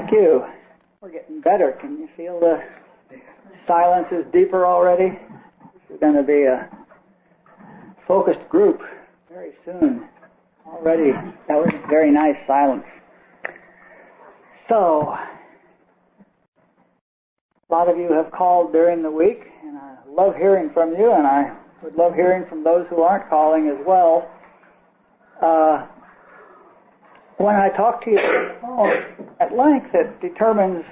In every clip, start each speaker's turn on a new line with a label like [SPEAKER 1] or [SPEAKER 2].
[SPEAKER 1] Thank you. We're getting better. Can you feel the silence is deeper already? This is going to be a focused group very soon. Already, that was very nice silence. So, a lot of you have called during the week, and I love hearing from you, and I would love hearing from those who aren't calling as well. When I talk to you on the phone at length, it determines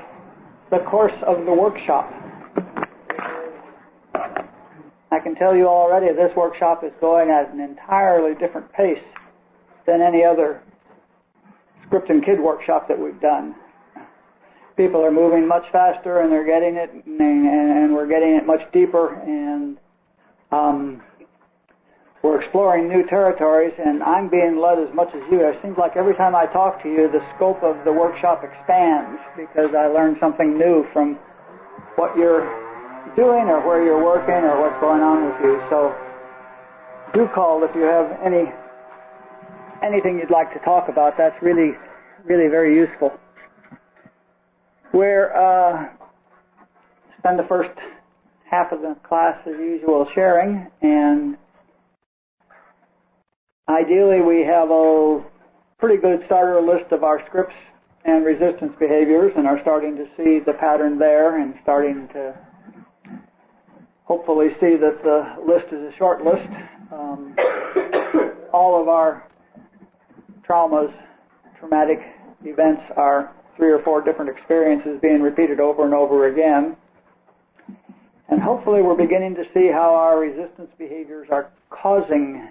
[SPEAKER 1] the course of the workshop. I can tell you already this workshop is going at an entirely different pace than any other script and kid workshop that we've done. People are moving much faster and they're getting it, and we're getting it much deeper, and we're exploring new territories, and I'm being led as much as you. It seems like every time I talk to you, the scope of the workshop expands because I learn something new from what you're doing or where you're working or what's going on with you. So do call if you have anything you'd like to talk about. That's really, really very useful. We're spend the first half of the class as usual sharing, and ideally we have a pretty good starter list of our scripts and resistance behaviors, and are starting to see the pattern there, and starting to hopefully see that the list is a short list. All of our traumatic events are 3 or 4 different experiences being repeated over and over again. And hopefully we're beginning to see how our resistance behaviors are causing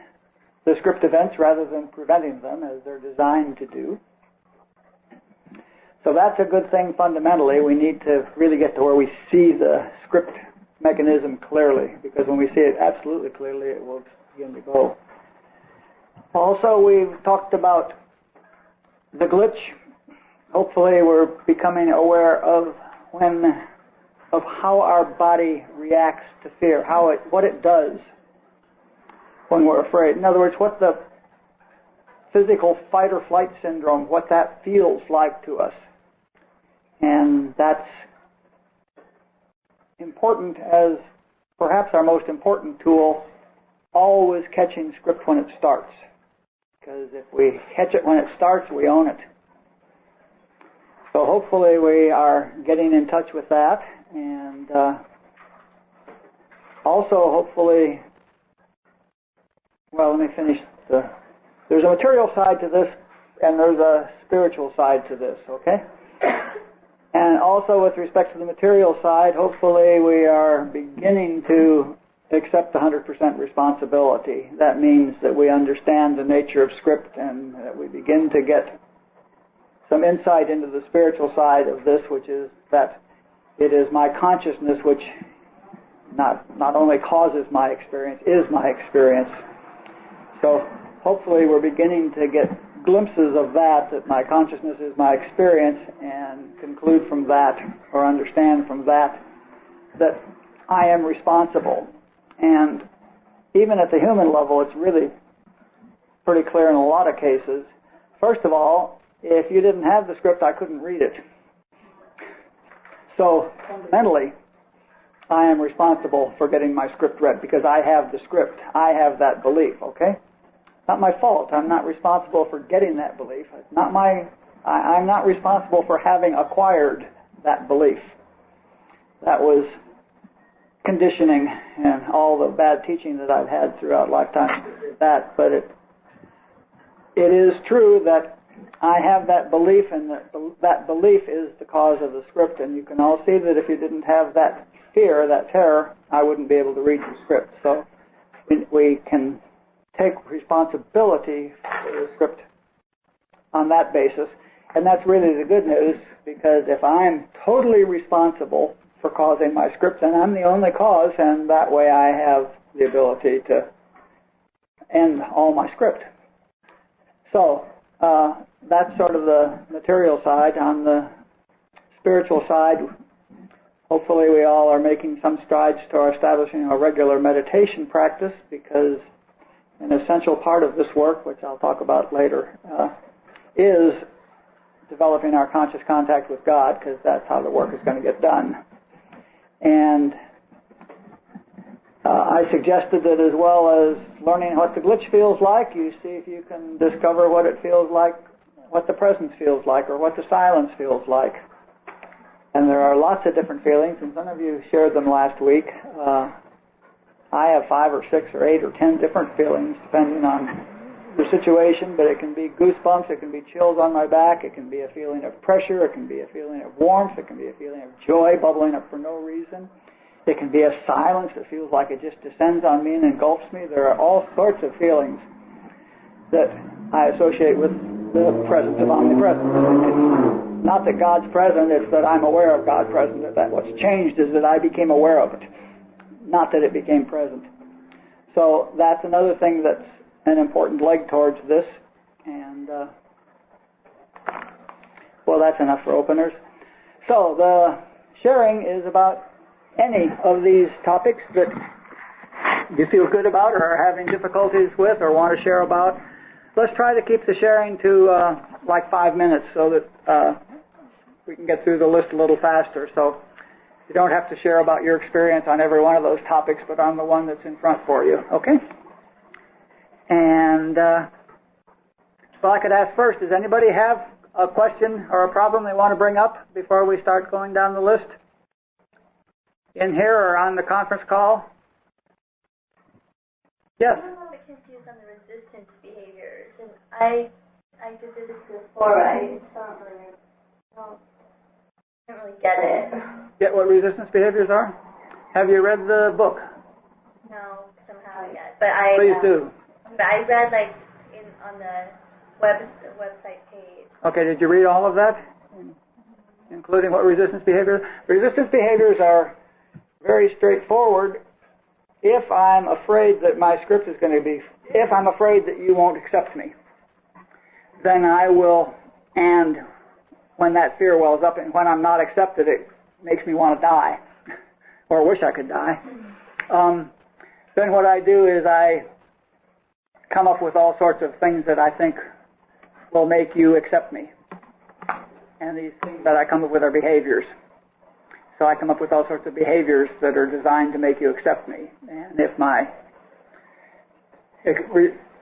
[SPEAKER 1] the script events rather than preventing them, as they're designed to do. So that's a good thing fundamentally. We need to really get to where we see the script mechanism clearly, because when we see it absolutely clearly, it will begin to go. Also, we've talked about the glitch. Hopefully we're becoming aware of how our body reacts to fear, what it does when we're afraid. In other words, what the physical fight or flight syndrome, what that feels like to us. And that's important as perhaps our most important tool, always catching script when it starts. Because if we catch it when it starts, we own it. So hopefully we are getting in touch with that, and also hopefully, well, let me finish. There's a material side to this, and there's a spiritual side to this, okay? And also with respect to the material side, hopefully we are beginning to accept 100% responsibility. That means that we understand the nature of script, and that we begin to get some insight into the spiritual side of this, which is that it is my consciousness which not only causes my experience, is my experience. So hopefully we're beginning to get glimpses of that my consciousness is my experience, and conclude from that, or understand from that I am responsible. And even at the human level, it's really pretty clear in a lot of cases. First of all, if you didn't have the script, I couldn't read it. So fundamentally, I am responsible for getting my script read because I have the script. I have that belief, okay? It's not my fault. I'm not responsible for getting that belief. I'm not responsible for having acquired that belief. That was conditioning and all the bad teaching that I've had throughout lifetime. But it is true that I have that belief, and that belief is the cause of the script. And you can all see that if you didn't have that fear, that terror, I wouldn't be able to read the script. So we can take responsibility for the script on that basis. And that's really the good news, because if I'm totally responsible for causing my script, then I'm the only cause, and that way I have the ability to end all my script. So that's sort of the material side. On the spiritual side, hopefully we all are making some strides toward establishing a regular meditation practice, because an essential part of this work, which I'll talk about later, is developing our conscious contact with God, because that's how the work is going to get done. And I suggested that as well as learning what the glitch feels like, you see if you can discover what it feels like, what the presence feels like, or what the silence feels like. And there are lots of different feelings, and some of you shared them last week. I have 5 or 6 or 8 or 10 different feelings depending on the situation, but it can be goosebumps, it can be chills on my back, it can be a feeling of pressure, it can be a feeling of warmth, it can be a feeling of joy bubbling up for no reason. It can be a silence that feels like it just descends on me and engulfs me. There are all sorts of feelings that I associate with the presence of omnipresence. It's not that God's present, it's that I'm aware of God present. That what's changed is that I became aware of it, not that it became present. So that's another thing that's an important leg towards this. And, well, that's enough for openers. So the sharing is about any of these topics that you feel good about or are having difficulties with or want to share about. Let's try to keep the sharing to like 5 minutes so that we can get through the list a little faster. So you don't have to share about your experience on every one of those topics, but on the one that's in front for you. Okay? And well, I could ask first, does anybody have a question or a problem they want to bring up before we start going down the list? In here or on the conference call? Yes?
[SPEAKER 2] I'm a little bit confused on the resistance behaviors. And I did this before, but I don't really get it.
[SPEAKER 1] Get what resistance behaviors are? Have you read the book?
[SPEAKER 2] No, somehow yet.
[SPEAKER 1] But please do.
[SPEAKER 2] But I read on the website page.
[SPEAKER 1] Okay, did you read all of that? Including what resistance behaviors? Resistance behaviors are very straightforward. If I'm afraid that my script is going to be, if I'm afraid that you won't accept me, then I will, and when that fear wells up and when I'm not accepted, it makes me want to die, or wish I could die. Then what I do is I come up with all sorts of things that I think will make you accept me. And these things that I come up with are behaviors. So I come up with all sorts of behaviors that are designed to make you accept me. And if my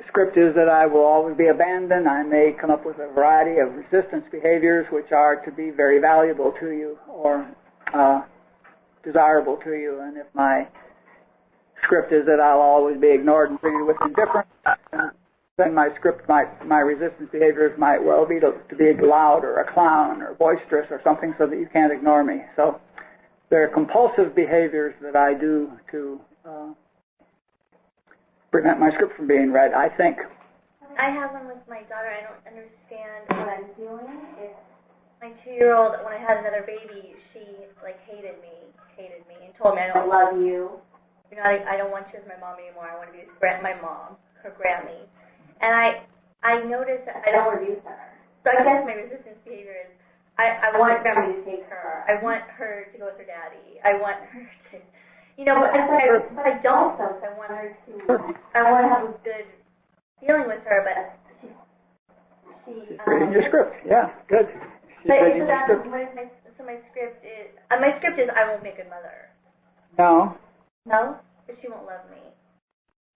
[SPEAKER 1] script is that I will always be abandoned, I may come up with a variety of resistance behaviors which are to be very valuable to you or desirable to you. And if my script is that I'll always be ignored and treated with indifference, then my script my resistance behaviors might well be to be loud or a clown or boisterous or something so that you can't ignore me. So there are compulsive behaviors that I do to prevent my script from being read, I think.
[SPEAKER 2] I have one with my daughter. I don't understand what I'm doing. My 2-year-old, when I had another baby, she hated me, and told me, I don't love you. I don't want you as my mom anymore. I want to be my mom, her Grammy. And I noticed that I don't reduce her. So I guess my resistance behavior is I want Grammy to take her. I want her to go with her daddy. I want her to, but I don't though. I want her to. I want to have a good feeling with her, but she's
[SPEAKER 1] reading your script. Yeah, good. She's reading your script.
[SPEAKER 2] My script is I won't be a good mother.
[SPEAKER 1] No.
[SPEAKER 2] No, but she won't love me.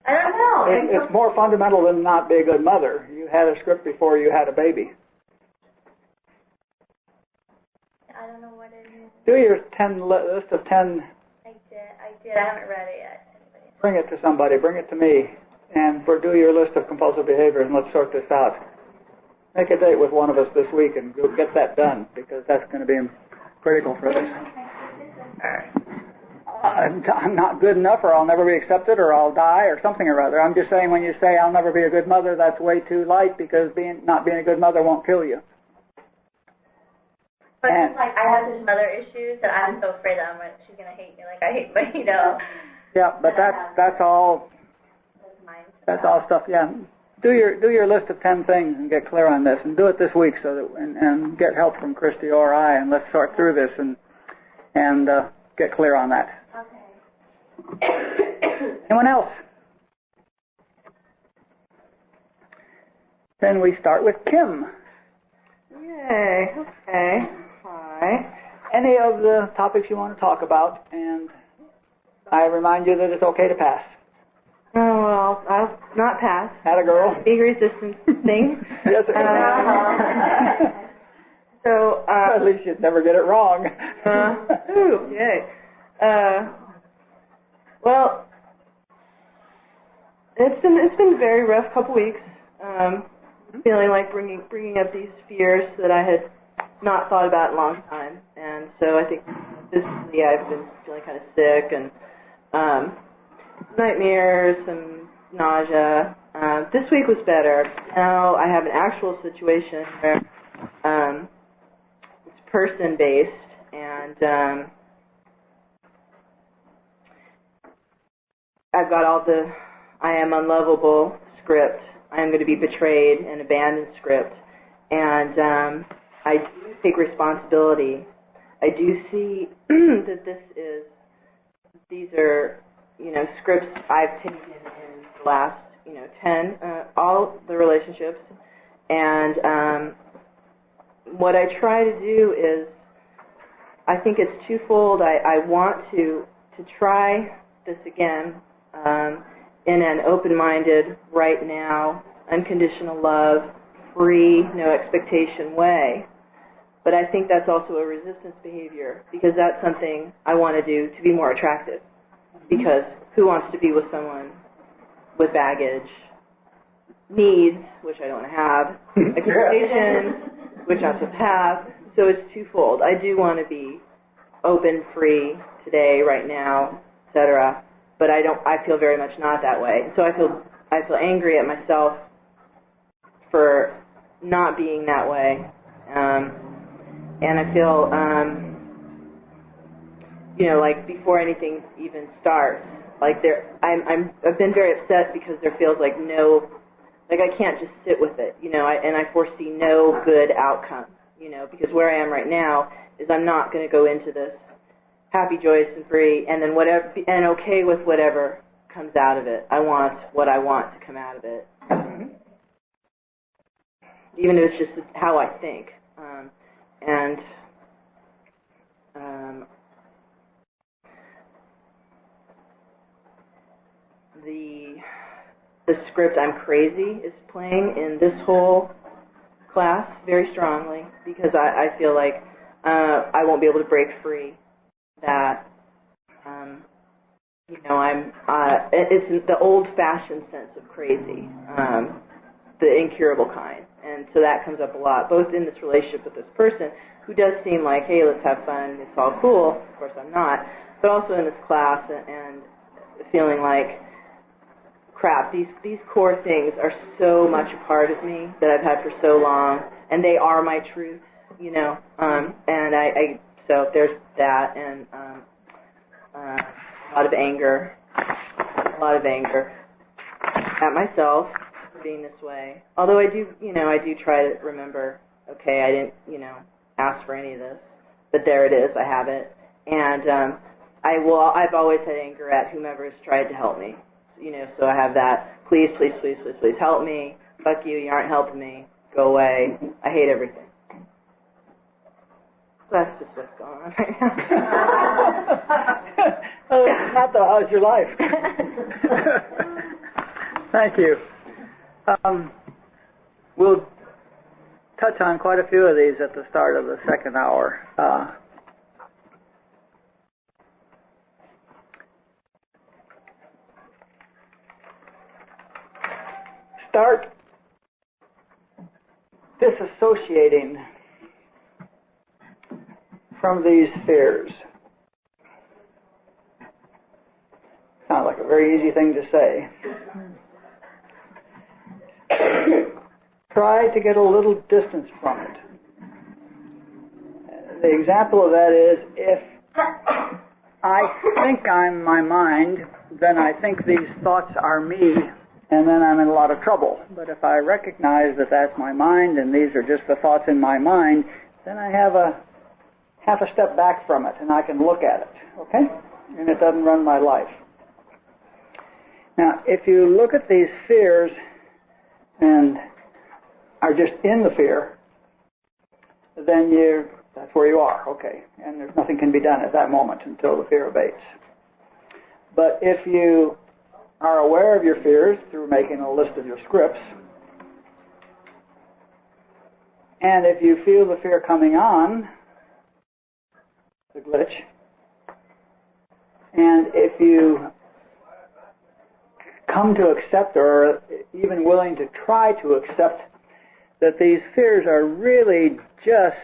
[SPEAKER 2] I don't know.
[SPEAKER 1] It's more fundamental than not be a good mother. You had a script before you had a baby.
[SPEAKER 2] I don't know what it is.
[SPEAKER 1] Do your list of 10.
[SPEAKER 2] I did. I haven't read it yet.
[SPEAKER 1] Bring it to somebody. Bring it to me. And do your list of compulsive behaviors and let's sort this out. Make a date with one of us this week and get that done because that's going to be critical for this. I'm not good enough or I'll never be accepted or I'll die or something or other. I'm just saying when you say I'll never be a good mother, that's way too light because not being a good mother won't kill you.
[SPEAKER 2] But it's I have such mother issues that I'm so afraid that she's going to hate me like I hate my,
[SPEAKER 1] Yeah, but that's all stuff, yeah. Do your list of 10 things and get clear on this and do it this week so that and get help from Christy or I and let's sort through this and get clear on that. Okay. Anyone else? Then we start with Kim.
[SPEAKER 3] Yay. Okay. Hi.
[SPEAKER 1] Any of the topics you want to talk about, and I remind you that it's okay to pass.
[SPEAKER 3] Oh, well, I'll not pass.
[SPEAKER 1] Atta girl.
[SPEAKER 3] Big resistance thing.
[SPEAKER 1] Yes, it is.
[SPEAKER 3] So,
[SPEAKER 1] at least you'd never get it wrong.
[SPEAKER 3] Ooh, yay. Well, it's been a very rough couple weeks. Feeling like bringing up these fears that I had not thought about in a long time, and so I think physically I've been feeling kind of sick and nightmares and nausea. This week was better. Now I have an actual situation where it's person-based, and I've got all the I am unlovable script, I am going to be betrayed and abandoned script, and I do take responsibility. I do see that these are, scripts I've taken in the last, 10, all the relationships, and what I try to do is, I think it's twofold. I want to try this again in an open-minded, right now, unconditional love, free, no expectation way. But I think that's also a resistance behavior, because that's something I want to do to be more attractive. Because who wants to be with someone with baggage, needs, which I don't have, expectations, which I'm supposed to have. So it's twofold. I do want to be open, free, today, right now, etc. But I feel very much not that way. So I feel angry at myself for not being that way. And I feel, like before anything even starts, like I've been very upset because there feels like I can't just sit with it, and I foresee no good outcome, because where I am right now is I'm not going to go into this happy, joyous, and free, and then and okay with whatever comes out of it. I want what I want to come out of it, even if it's just how I think. And the script I'm crazy is playing in this whole class very strongly, because I feel like I won't be able to break free. That it's the old-fashioned sense of crazy, the incurable kind, and so that comes up a lot, both in this relationship with this person who does seem like, hey, let's have fun, it's all cool. Of course, I'm not, but also in this class and feeling like, crap, these core things are so much a part of me that I've had for so long, and they are my truth, and I so there's that, and a lot of anger at myself for being this way. Although I do try to remember, okay, I didn't, ask for any of this, but there it is, I have it, and I've always had anger at whomever has tried to help me, so I have that, please, please, please, please, please help me, fuck you, you aren't helping me, go away, I hate everything. That's just what's going on right now.
[SPEAKER 1] Not though, how's your life? Thank you. We'll touch on quite a few of these at the start of the second hour. Start disassociating from these fears. Sounds like a very easy thing to say. Try to get a little distance from it. The example of that is, if I think I'm my mind, then I think these thoughts are me, and then I'm in a lot of trouble. But if I recognize that that's my mind and these are just the thoughts in my mind, then I have half a step back from it and I can look at it, okay? And it doesn't run my life. Now, if you look at these fears and are just in the fear, then that's where you are, okay. And there's nothing can be done at that moment until the fear abates. But if you are aware of your fears through making a list of your scripts, and if you feel the fear coming on, the glitch, and if you come to accept or even willing to try to accept that these fears are really just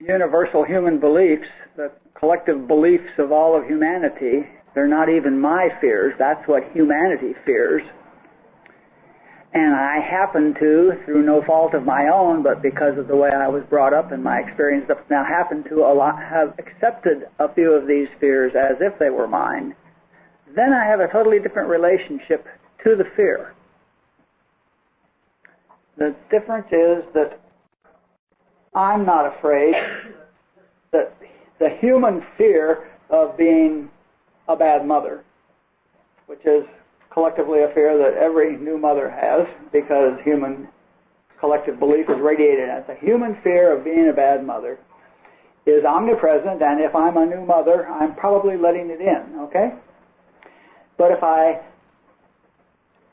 [SPEAKER 1] universal human beliefs, the collective beliefs of all of humanity, they're not even my fears, that's what humanity fears. And I happen to, through no fault of my own, but because of the way I was brought up and my experience up now, happen to have accepted a few of these fears as if they were mine, then I have a totally different relationship to the fear. The difference is that I'm not afraid that the human fear of being a bad mother, which is collectively a fear that every new mother has because human collective belief is radiated as the human fear of being a bad mother is omnipresent, and if I'm a new mother, I'm probably letting it in, okay? But if I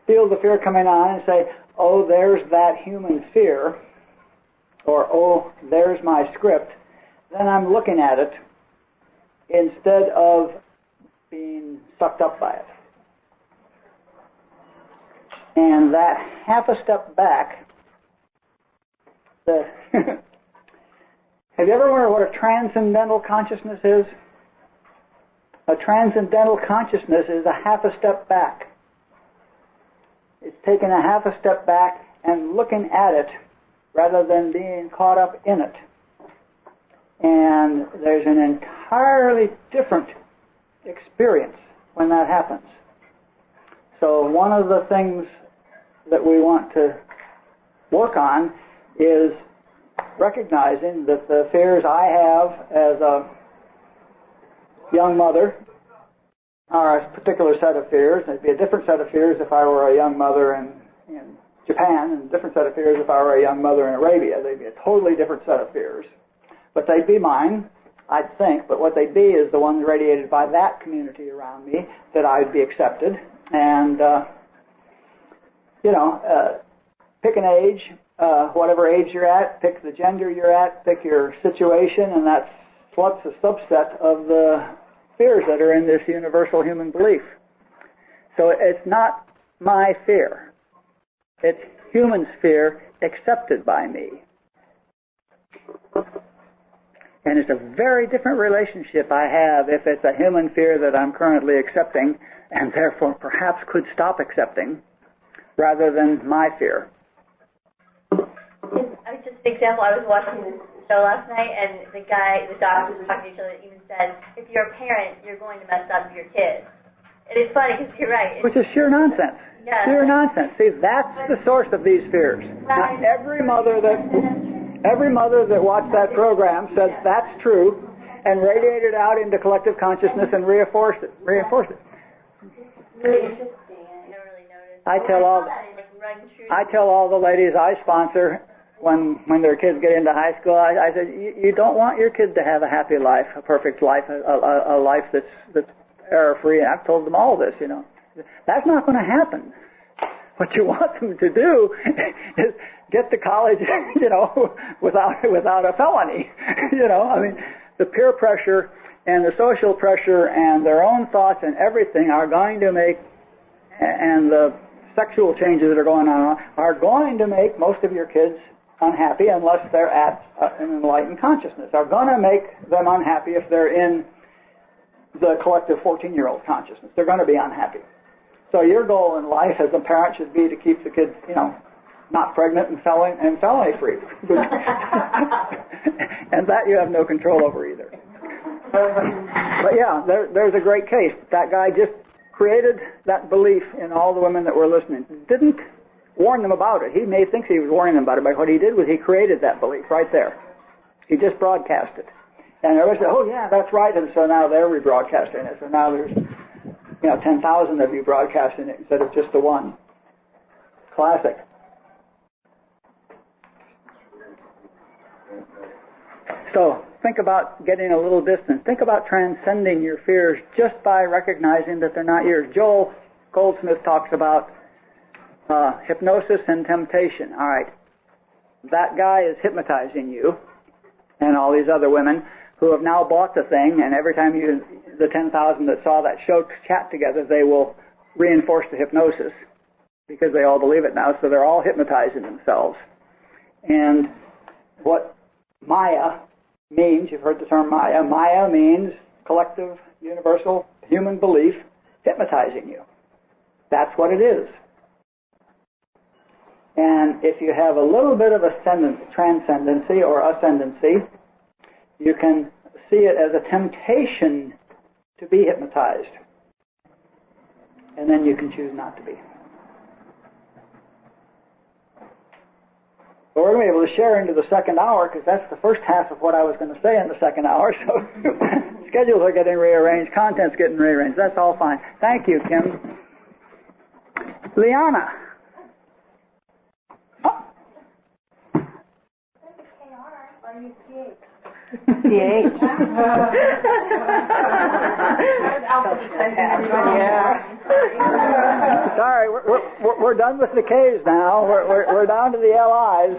[SPEAKER 1] feel the fear coming on and say, oh, there's that human fear, or oh, there's my script, then I'm looking at it instead of being sucked up by it. And that half a step back, have you ever wondered what a transcendental consciousness is? A transcendental consciousness is a half a step back. It's taking a half a step back and looking at it rather than being caught up in it. And there's an entirely different experience when that happens. So one of the things that we want to work on is recognizing that the fears I have as a young mother are a particular set of fears. There'd be a different set of fears if I were a young mother in Japan, and a different set of fears if I were a young mother in Arabia. They'd be a totally different set of fears. But they'd be mine, I'd think, but what they'd be is the ones radiated by that community around me that I'd be accepted. And, pick an age, whatever age you're at, pick the gender you're at, pick your situation, and that's what's a subset of the fears that are in this universal human belief. So it's not my fear. It's human fear accepted by me. And it's a very different relationship I have if it's a human fear that I'm currently accepting and therefore perhaps could stop accepting rather than my fear.
[SPEAKER 2] Just an example, I was watching this show last night and the doctors were talking to each other and even said, if you're a parent, you're going to mess up your kids. And it's funny because you're right.
[SPEAKER 1] Which is sheer nonsense.
[SPEAKER 2] Yeah.
[SPEAKER 1] Sheer nonsense. See, that's the source of these fears. Now, every mother that watched that program said that's true and radiated out into collective consciousness and reinforced it.
[SPEAKER 2] Really interesting. I never really noticed.
[SPEAKER 1] I tell all the ladies I sponsor when their kids get into high school, I said, you don't want your kid to have a happy life, a perfect life, a life that's error-free. I've told them all this, That's not going to happen. What you want them to do is get to college, without a felony. The peer pressure and the social pressure and their own thoughts and everything are going to make, and the sexual changes that are going on are going to make most of your kids unhappy unless they're at an enlightened consciousness. Are going to make them unhappy if they're in the collective 14-year-old consciousness. They're going to be unhappy. So your goal in life as a parent should be to keep the kids, not pregnant and felony free. And that you have no control over either. But yeah, there's a great case. That guy just created that belief in all the women that were listening. Didn't warn them about it. He may think he was warning them about it, but what he did was he created that belief right there. He just broadcast it. And everybody said, oh yeah, that's right, and so now they're rebroadcasting it. So now there's 10,000 of you broadcasting it instead of just the one. Classic. So think about getting a little distance. Think about transcending your fears just by recognizing that they're not yours. Joel Goldsmith talks about hypnosis and temptation. All right. That guy is hypnotizing you and all these other women who have now bought the thing, and every time the 10,000 that saw that show chat together, they will reinforce the hypnosis because they all believe it now, so they're all hypnotizing themselves. And what Maya means, you've heard the term Maya. Maya means collective, universal, human belief hypnotizing you. That's what it is. And if you have a little bit of transcendency or ascendancy, you can see it as a temptation to be hypnotized. And then you can choose not to be. But we're going to be able to share into the second hour because that's the first half of what I was going to say in the second hour. So schedules are getting rearranged, content's getting rearranged. That's all fine. Thank you, Kim. Liana.
[SPEAKER 3] CH.
[SPEAKER 1] Sorry, we're done with the K's now. We're down to the LI's.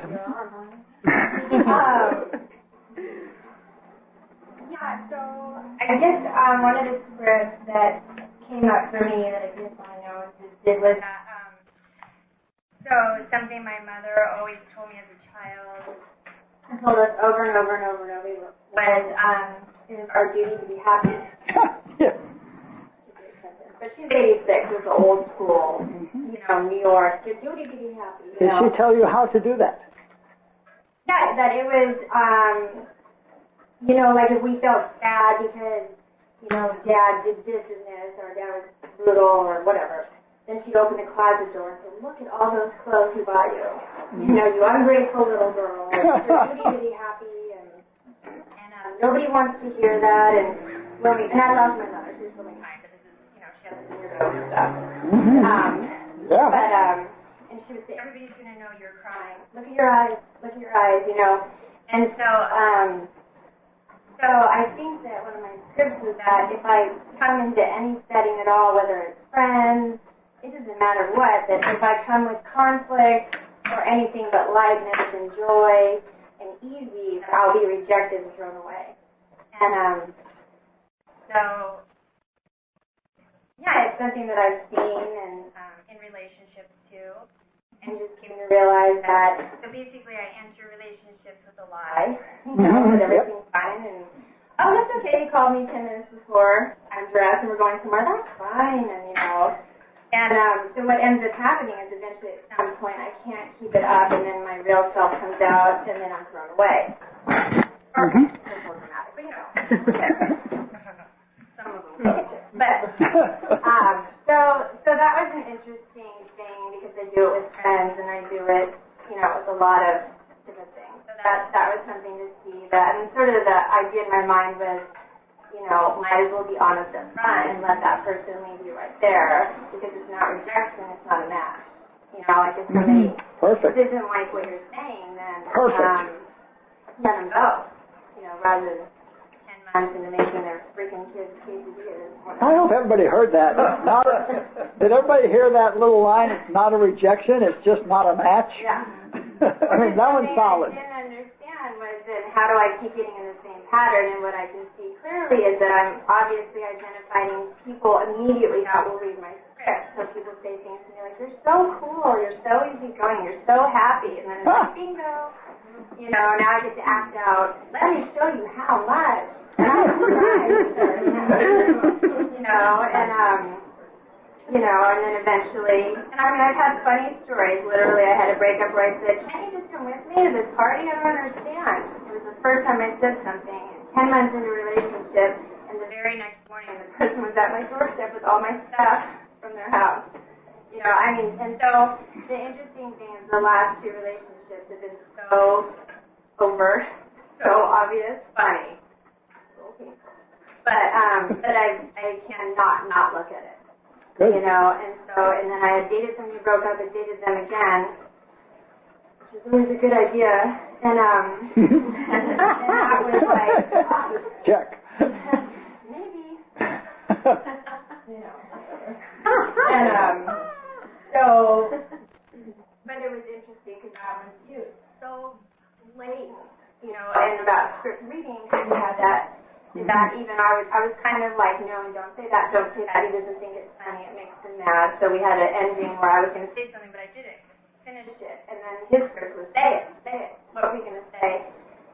[SPEAKER 2] Yeah, so I guess one of the scripts that came up for me that I didn't want to know was that so something my mother always told me as a child. Told us over and over and over and over was it is our duty to be happy.
[SPEAKER 1] Yeah.
[SPEAKER 2] But she's 86, was the old school, New York. Your duty to be happy.
[SPEAKER 1] Did she tell you how to do that?
[SPEAKER 2] Yeah, that it was, like if we felt sad because, Dad did this and this, or Dad was brutal or whatever, then she'd open the closet door and say, look at all those clothes he bought you. You ungrateful little girl. Your duty to be happy, and nobody wants to hear that. And I love my mother. She's really kind, but this is, she has some weirdo stuff. And she would say, everybody's going to know you're crying. Look at your eyes. Look at your eyes. And so, so I think that one of my scripts is that if I come into any setting at all, whether it's friends, it doesn't matter what, that if I come with conflict or anything but lightness and joy and easy, I'll be rejected and thrown away. And so, yeah, it's something that I've seen and in relationships too, and just came to realize that. So basically, I enter relationships with a lie, that everything's fine, and that's okay. You called me 10 minutes before I'm dressed and we're going somewhere. That's fine, and And so what ends up happening is eventually at some point I can't keep it up, and then my real self comes out, and then I'm thrown away. Or it's more dramatic, but some of them will. But so that was an interesting thing because I do it with friends, and I do it, with a lot of different things. So that was something to see that, and sort of the idea in my mind was, might as well be honest up front and let that person leave you right there, because it's not rejection, it's not a match. Like if somebody doesn't like what you're saying, then let them go. Rather than 10 months into making their freaking kids quesadillas.
[SPEAKER 1] I hope everybody heard that. Did everybody hear that little line? It's not a rejection, it's just not a match.
[SPEAKER 2] Yeah.
[SPEAKER 1] I mean, that one's solid.
[SPEAKER 2] What I didn't understand was that how do I keep getting in the same pattern, and what I can see clearly is that I'm obviously identifying people immediately that will read my script. So people say things to me like, you're so cool, you're so easygoing, you're so happy, and then it's like, bingo. Now I get to act out, let me show you how much. And I'm and then eventually, and I've had funny stories. Literally, I had a breakup where I said, can't you just come with me to this party? I don't understand. It was the first time I said something. 10 months into a relationship, and the very next morning, the person was at my doorstep with all my stuff from their house. And so the interesting thing is the last two relationships have been so overt, so obvious, funny. But I cannot not look at it.
[SPEAKER 1] Good.
[SPEAKER 2] And then I had dated somebody who broke up and dated them again which is always a good idea. And that was like,
[SPEAKER 1] check.
[SPEAKER 2] Maybe. And so, but it was interesting because that one too is so blatant, and about script reading, because you had that. That even I was kind of like, no, don't say that, don't say that. He doesn't think it's funny, it makes him mad. So we had an ending where I was going to say something, but I didn't. Finished it, and then his script was say it. What are we going to say?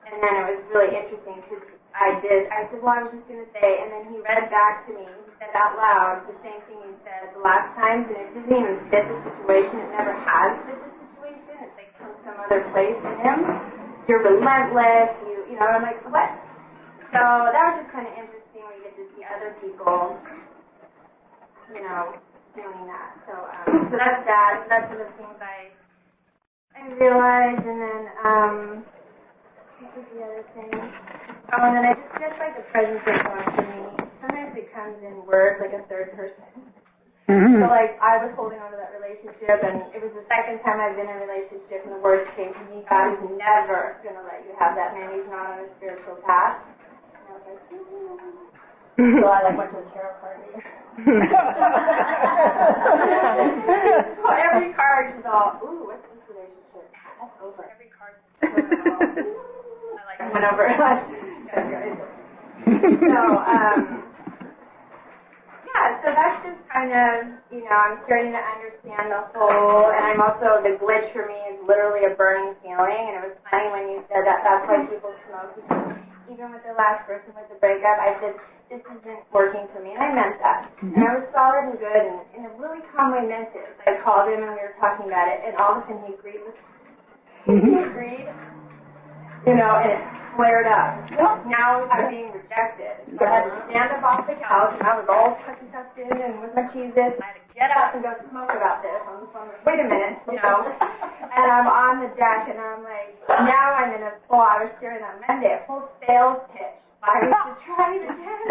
[SPEAKER 2] And then it was really interesting because I said, well, I was just going to say, and then he read back to me, he said out loud the same thing he said the last time, and it didn't even fit the situation. It never has fit the situation. It's like from some other place in him. You're relentless. I'm like, what? So that was just kind of interesting when you get to see other people, doing that. So that's that. That's one of the things I realized. And then, what was the other thing? Oh, and then I just like the presence of God for me. Sometimes it comes in words, like a third person.
[SPEAKER 1] Mm-hmm.
[SPEAKER 2] So, like, I was holding on to that relationship, and it was the second time I've been in a relationship, and the words came to me, God is never going to let you have that man. He's not on a spiritual path. And I was like, so I went to the tarot card reader. So every card is all, ooh, what's this relationship? That's over. Every card is I went over it. So that's just kind of, I'm starting to understand the whole, and I'm also, the glitch for me is literally a burning feeling, and it was funny when you said that that's why people smoke, because even with the last person with the breakup, I said, this isn't working for me, and I meant that. And I was solid and good, and in a really calm way meant it. I called him, and we were talking about it, and all of a sudden he agreed with me. He agreed, and it flared up. Now I'm being rejected. So I had to stand up off the couch, and I was all tucked in and with my cheeses. I had to get up and go smoke about this. I'm like, wait a minute, And I'm on the deck, and I'm like, now I'm in a full, I was sharing on Monday, a full sales pitch. I was to try it again.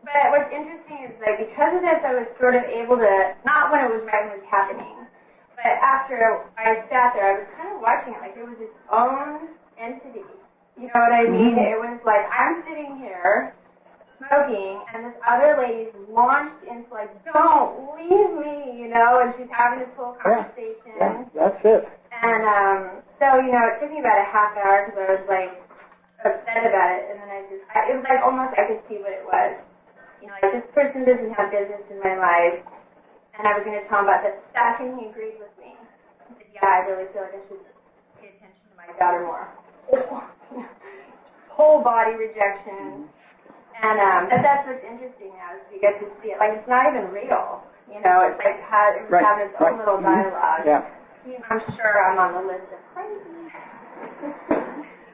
[SPEAKER 2] But what's interesting is, like, because of this, I was sort of able to, not when it was right when it was happening, but after I sat there, I was kind of watching it like it was its own entity. You know what I mean? It was like, I'm sitting here smoking, and this other lady's launched into like, don't leave me, and she's having this whole conversation.
[SPEAKER 1] Yeah, that's it.
[SPEAKER 2] And so, it took me about a half hour because I was like upset about it, and then it was like almost I could see what it was. Like, this person doesn't have business in my life. And I was going to tell him about the stuff, and he agreed with me. He said, yeah, I really feel like I should pay attention to my daughter more. Whole body rejection. And that's what's interesting now, is you get to see it. Like, it's not even real. It's like it was having its own little dialogue.
[SPEAKER 1] Yeah.
[SPEAKER 2] I'm sure I'm on the list of crazy.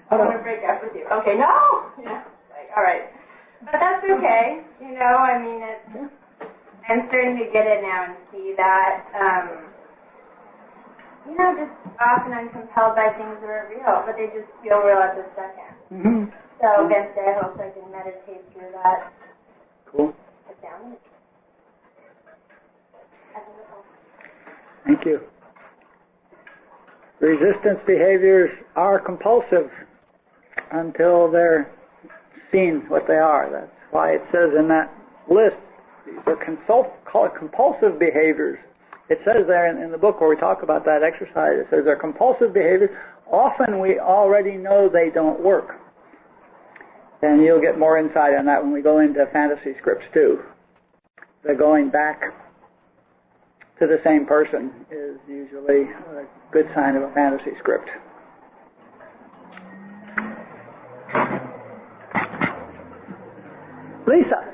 [SPEAKER 2] I want to break up with you. Okay, no! Like, all right. But that's okay. I'm starting to get it now and see that, just often I'm compelled by things that are real, but they just feel real at the second.
[SPEAKER 1] Mm-hmm.
[SPEAKER 2] So eventually I hope I can meditate through that.
[SPEAKER 1] Cool.
[SPEAKER 2] Sit down.
[SPEAKER 1] Thank you. Resistance behaviors are compulsive until they're seen what they are. That's why it says in that list, these are compulsive behaviors. It says there in the book where we talk about that exercise, it says they're compulsive behaviors. Often we already know they don't work. And you'll get more insight on that when we go into fantasy scripts too. The going back to the same person is usually a good sign of a fantasy script. Lisa.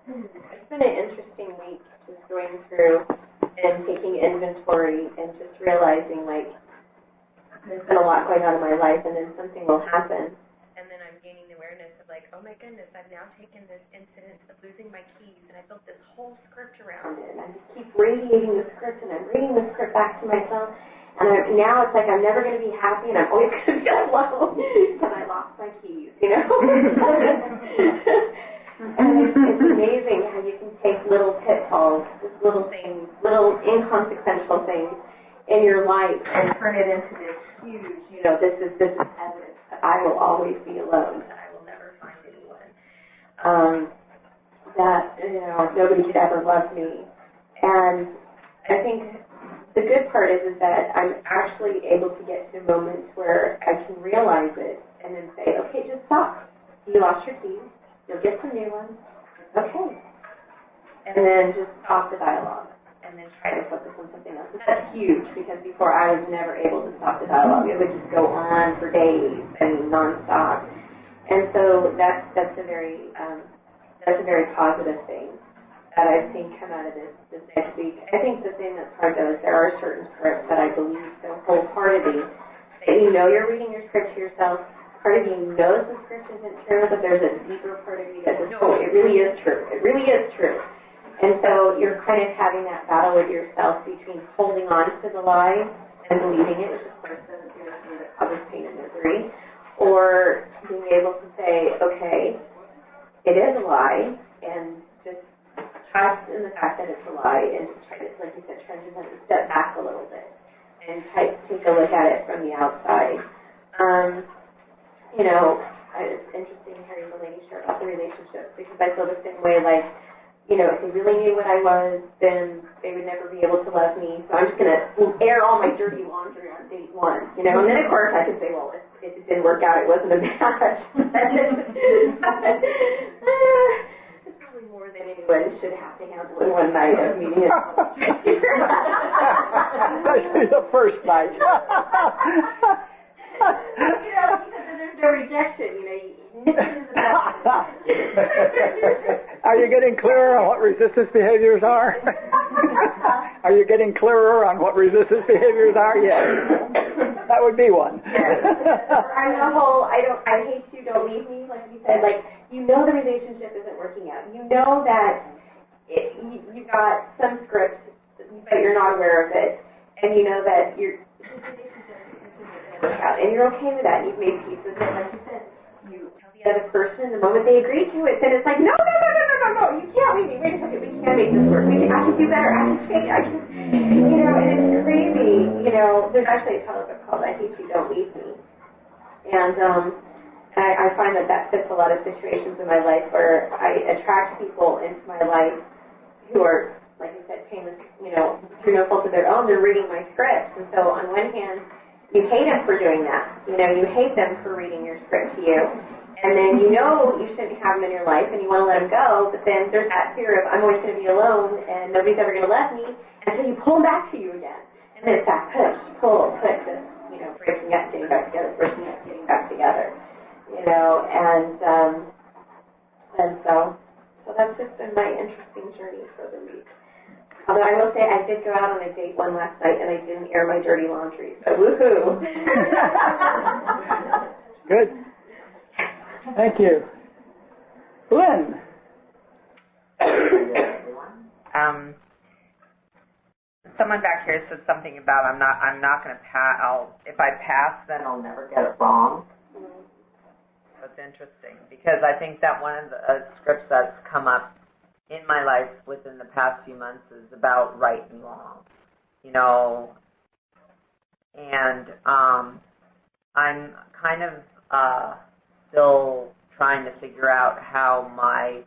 [SPEAKER 4] It's been an interesting week just going through and taking inventory and just realizing, like, there's been a lot going on in my life, and then something will happen. And then I'm gaining the awareness of, like, oh my goodness, I've now taken this incident of losing my keys, and I built this whole script around it. And I just keep radiating the script, and I'm reading the script back to myself. And now it's like I'm never going to be happy, and I'm always going to be alone because I lost my keys, And it's amazing how you can take little tips little things, little inconsequential things in your life and turn it into this huge, this is evidence that I will always be alone, that I will never find anyone, that, nobody could ever love me. And I think the good part is that I'm actually able to get to moments where I can realize it and then say, okay, just stop. You lost your keys. You'll get some new ones. Okay. And then just stop the dialogue and then try to focus on something else. And that's huge because before I was never able to stop the dialogue. It would just go on for days and nonstop. And so that's a very positive thing that I've seen come out of this next week. I think the thing that's hard though is there are certain scripts that I believe so wholeheartedly that you're reading your script to yourself. Part of you knows the script isn't true, but there's a deeper part of you that says, no, it really is true. It really is true. And so you're kind of having that battle with yourself between holding on to the lie and believing it, which of course is the thing that causes pain and misery, or being able to say, okay, it is a lie, and just trust in the fact that it's a lie, and try to, like you said, try to step back a little bit and take a look at it from the outside. It's interesting hearing Melanie share about the relationships because I feel the same way, like, if they really knew what I was, then they would never be able to love me. So I'm just going to air all my dirty laundry on date one, And then, of course, I can say, well, if it didn't work out, it wasn't a match. It's probably more than anyone should have to handle in one night of meeting it.
[SPEAKER 1] Especially the first night.
[SPEAKER 4] Because there's no rejection,
[SPEAKER 1] Are you getting clearer on what resistance behaviors are? Are you getting clearer on what resistance behaviors are? Yes. That would be one.
[SPEAKER 4] I'm the whole, I hate you, don't leave me, like you said, like, the relationship isn't working out. You know that you got some script, but you're not aware of it, and you know that your relationship isn't work out, and you're okay with that, and you've made peace with it, like you said. You tell the other person, the moment they agree to it, then it's like, no, you can't leave me. Wait a second, we can't make this work. I can do better. I can change. And it's crazy. There's actually a telebook called I Hate You, Don't Leave Me. And I find that fits a lot of situations in my life where I attract people into my life who are, like I said, painless, through no fault of their own. They're reading my scripts. And so on one hand, you hate them for doing that. You hate them for reading your script to you. And then you shouldn't have them in your life and you want to let them go, but then there's that fear of I'm always going to be alone and nobody's ever going to love me, and so you pull them back to you again. And then it's that push, pull, push, and, breaking up, getting back together, breaking up, getting back together. And so that's just been my interesting journey for the week. Although I will say I did go out on a date one last night and I didn't air my dirty laundry. So woohoo!
[SPEAKER 1] Good. Thank you. Lynn.
[SPEAKER 5] Someone back here said something about I'm not going to pass. If I pass, then I'll never get it wrong. That's interesting because I think that one of the scripts that's come up in my life within the past few months is about right and wrong, and I'm kind of still trying to figure out how my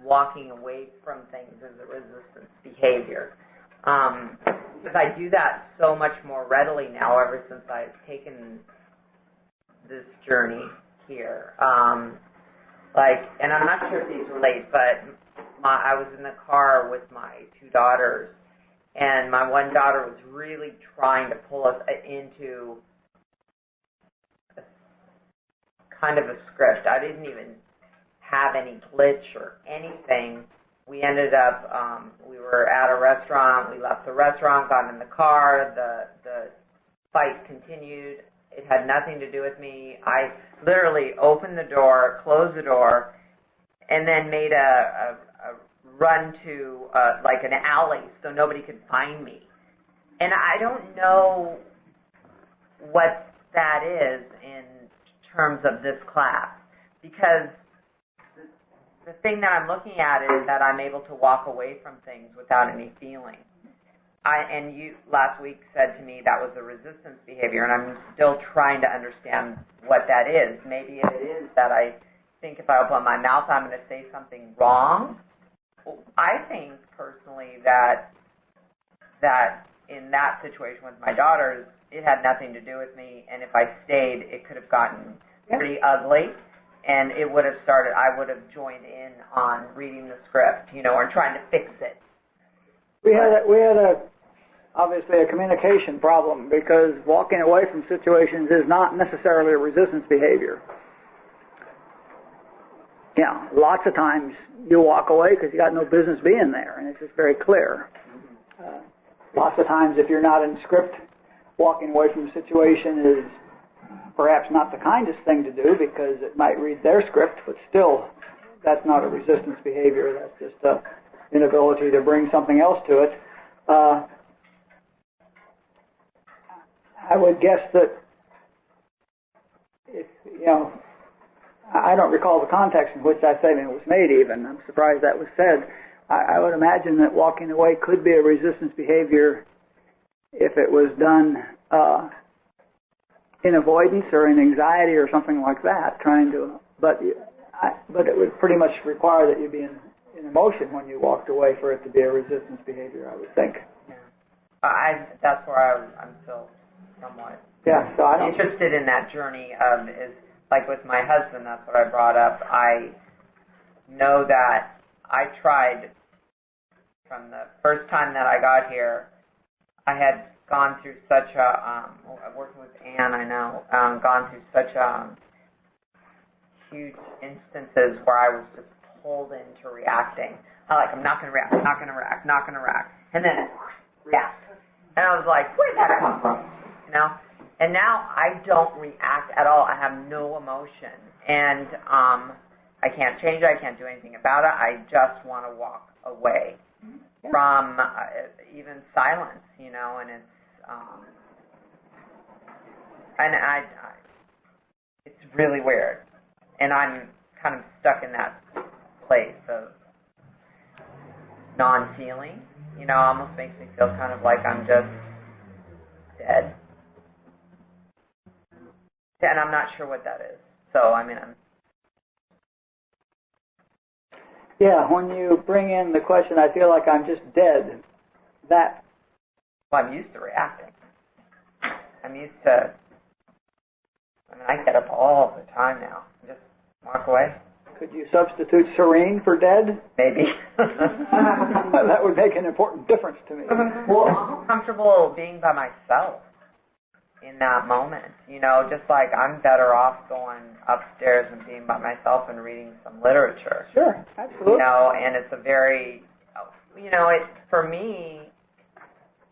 [SPEAKER 5] walking away from things is a resistance behavior. Because I do that so much more readily now ever since I've taken this journey here. And I'm not sure if these relate, but I was in the car with my two daughters, and my one daughter was really trying to pull us into kind of a script. I didn't even have any glitch or anything. We ended up, we were at a restaurant. We left the restaurant, got in the car. The fight continued. It had nothing to do with me. I literally opened the door, closed the door, and then made a run to like an alley so nobody could find me. And I don't know what that is in terms of this class, because the thing that I'm looking at is that I'm able to walk away from things without any feeling. And you last week said to me that was a resistance behavior, and I'm still trying to understand what that is. Maybe it is that I think if I open my mouth, I'm going to say something wrong. I think personally that in that situation with my daughters, it had nothing to do with me, and if I stayed, it could have gotten pretty ugly, and it would have started. I would have joined in on reading the script, or trying to fix it.
[SPEAKER 1] We had obviously a communication problem, because walking away from situations is not necessarily a resistance behavior. Yeah, lots of times you walk away because you got no business being there, and it's just very clear. Lots of times, if you're not in script, walking away from a situation is perhaps not the kindest thing to do, because it might read their script, but still, that's not a resistance behavior. That's just an inability to bring something else to it. I would guess that if, I don't recall the context in which that statement was made even. I'm surprised that was said. I would imagine that walking away could be a resistance behavior if it was done in avoidance or in anxiety or something like that, but it would pretty much require that you be in emotion when you walked away for it to be a resistance behavior, I would think.
[SPEAKER 5] Yeah. That's where I'm still somewhat interested in that journey of, is like with my husband, that's what I brought up. I know that I tried from the first time that I got here. I had gone through such working with Anne, I know, gone through such huge instances where I was just pulled into reacting. I'm not going to react, not going to react, not going to react, and then react. And I was like, where did that come from? And now I don't react at all. I have no emotion, and I can't change it. I can't do anything about it. I just want to walk away from even silence, and it's it's really weird, and I'm kind of stuck in that place of non-feeling. Almost makes me feel kind of like I'm just dead. And I'm not sure what that is. So,
[SPEAKER 1] Yeah, when you bring in the question, I feel like I'm just dead, that...
[SPEAKER 5] Well, I'm used to reacting. I'm used to... I get up all the time now. Just walk away.
[SPEAKER 1] Could you substitute serene for dead?
[SPEAKER 5] Maybe.
[SPEAKER 1] That would make an important difference to me.
[SPEAKER 5] Well, I'm comfortable being by myself in that moment. Just like I'm better off going upstairs and being by myself and reading some literature.
[SPEAKER 1] Sure, absolutely.
[SPEAKER 5] And it's a very, for me,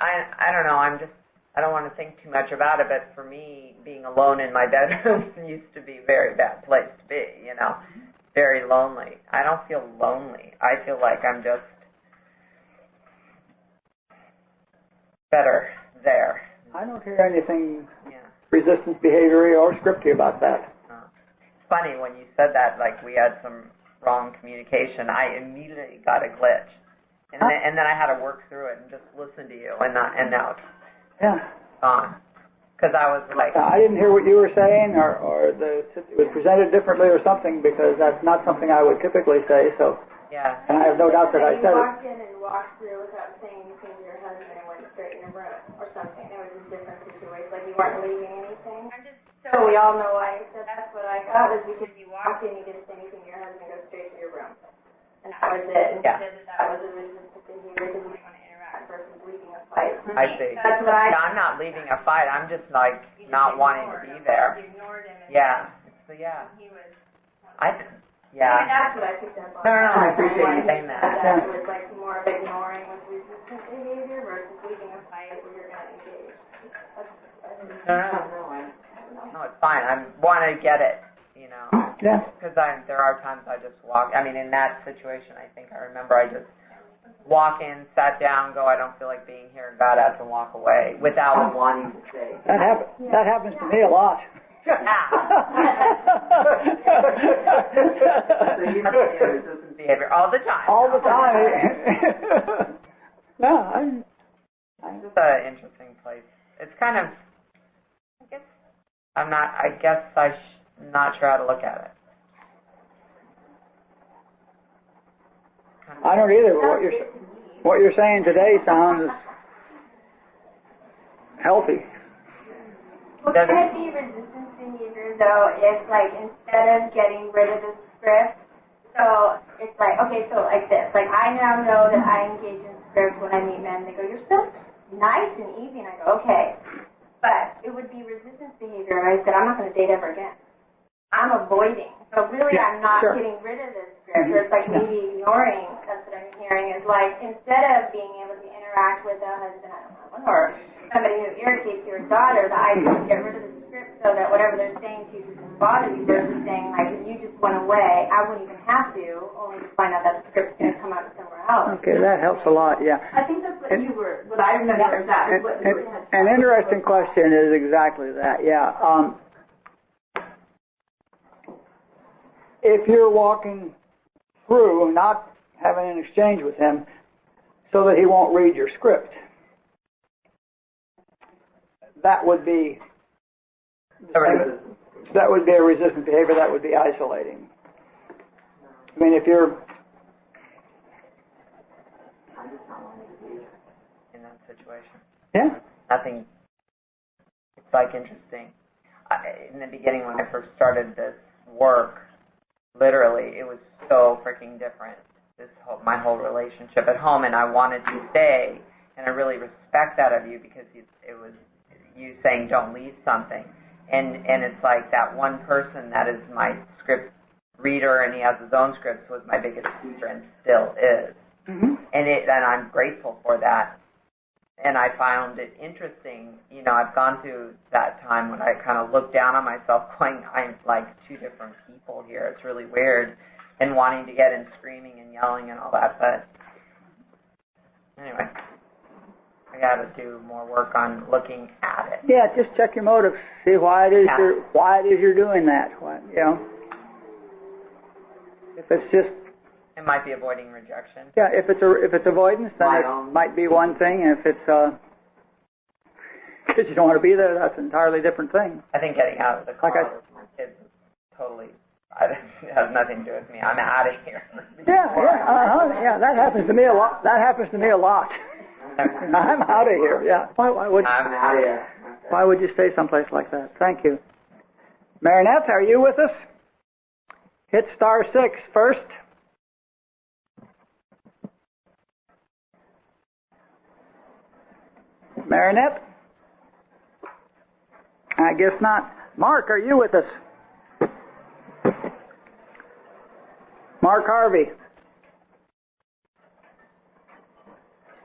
[SPEAKER 5] I don't know, I don't want to think too much about it, but for me, being alone in my bedroom used to be a very bad place to be, very lonely. I don't feel lonely. I feel like I'm just better there.
[SPEAKER 1] I don't hear anything resistance behavior or scripty about that.
[SPEAKER 5] It's funny when you said that, like we had some wrong communication. I immediately got a glitch, and then I had to work through it and just listen to you, and now it's gone. Because I was like,
[SPEAKER 1] I didn't hear what you were saying, or it was presented differently or something, because that's not something I would typically say. So and I have no doubt that I said it.
[SPEAKER 4] You walked in and walked through without saying anything to your husband and went straight in your room or something. It was a different situation, like you weren't leaving anything. So we all know why. So that's what I got, was because you walked in, you didn't say anything to your husband, go straight to your room, and that was it. And you said that was a resistance behavior because you didn't want to interact versus leaving a fight.
[SPEAKER 5] I see.
[SPEAKER 4] That's what
[SPEAKER 5] I'm not leaving a fight. I'm just like not wanting to be there.
[SPEAKER 4] You ignored him.
[SPEAKER 5] So
[SPEAKER 4] He was.
[SPEAKER 5] That's
[SPEAKER 4] what I picked up on.
[SPEAKER 5] No, I appreciate you saying that.
[SPEAKER 4] That was like more of ignoring with resistant behavior versus leaving a fight where you're going to engage.
[SPEAKER 5] No, it's fine. I want to get it, because there are times I just walk. In that situation, I think I remember I just walk in, sat down, go, I don't feel like being here, got up and walk away without wanting to say.
[SPEAKER 1] That happens to me a lot.
[SPEAKER 5] So you have to do resistant behavior all the time.
[SPEAKER 1] All the time. No,
[SPEAKER 5] This is an interesting place. It's kind of, I guess I'm not sure how to look at it.
[SPEAKER 1] I don't either. But what you're saying today sounds healthy.
[SPEAKER 4] Well, could it be resistance behavior, though, if, like, instead of getting rid of the script, so it's like, okay, so like this, like, I now know that I engage in script when I meet men. They go, you're so nice and easy, and I go, okay. But it would be resistance behavior, and I said, I'm not going to date ever again. I'm avoiding. So really, I'm not getting rid of this script. It's like maybe ignoring. That's what I'm hearing. Is like instead of being able to interact with a husband, I don't know, or somebody who irritates your daughter, that I just get rid of the script so that whatever they're saying to you doesn't bother you. Versus saying like, if you just went away, I wouldn't even have to, only to find out that the script's going to come out somewhere else.
[SPEAKER 1] Okay, that helps a lot. Yeah.
[SPEAKER 3] I think that's what what I remember is that.
[SPEAKER 1] An interesting question is exactly that. Yeah. If you're walking through, not having an exchange with him, so that he won't read your script, that would be a resistant behavior. That would be isolating. I mean, if you're
[SPEAKER 5] in that situation.
[SPEAKER 1] Yeah.
[SPEAKER 5] Nothing. It's like interesting. In the beginning, when I first started this work, literally, it was so freaking different. My whole relationship at home, and I wanted to stay, and I really respect that of you because it was you saying don't leave something, and it's like that one person that is my script reader, and he has his own scripts, was my biggest teacher and still is, and I'm grateful for that. And I found it interesting, I've gone through that time when I kind of look down on myself going, I'm like two different people here. It's really weird. And wanting to get in screaming and yelling and all that. But anyway, I got to do more work on looking at it.
[SPEAKER 1] Yeah, just check your motives. See why it is you're doing that. If it's just
[SPEAKER 5] it might be avoiding rejection.
[SPEAKER 1] Yeah, if it's avoidance, then it might be one thing. And if it's because you don't want to be there, that's an entirely different thing.
[SPEAKER 5] I think getting out of the car with my kids is totally. It has nothing to do with me. I'm out of here.
[SPEAKER 1] Yeah, that happens to me a lot. I'm out of here. Yeah.
[SPEAKER 5] I'm out of here.
[SPEAKER 1] Why would you stay someplace like that? Thank you. Marinette, are you with us? Hit *6 first. Marinette? I guess not. Mark, are you with us? Mark Harvey.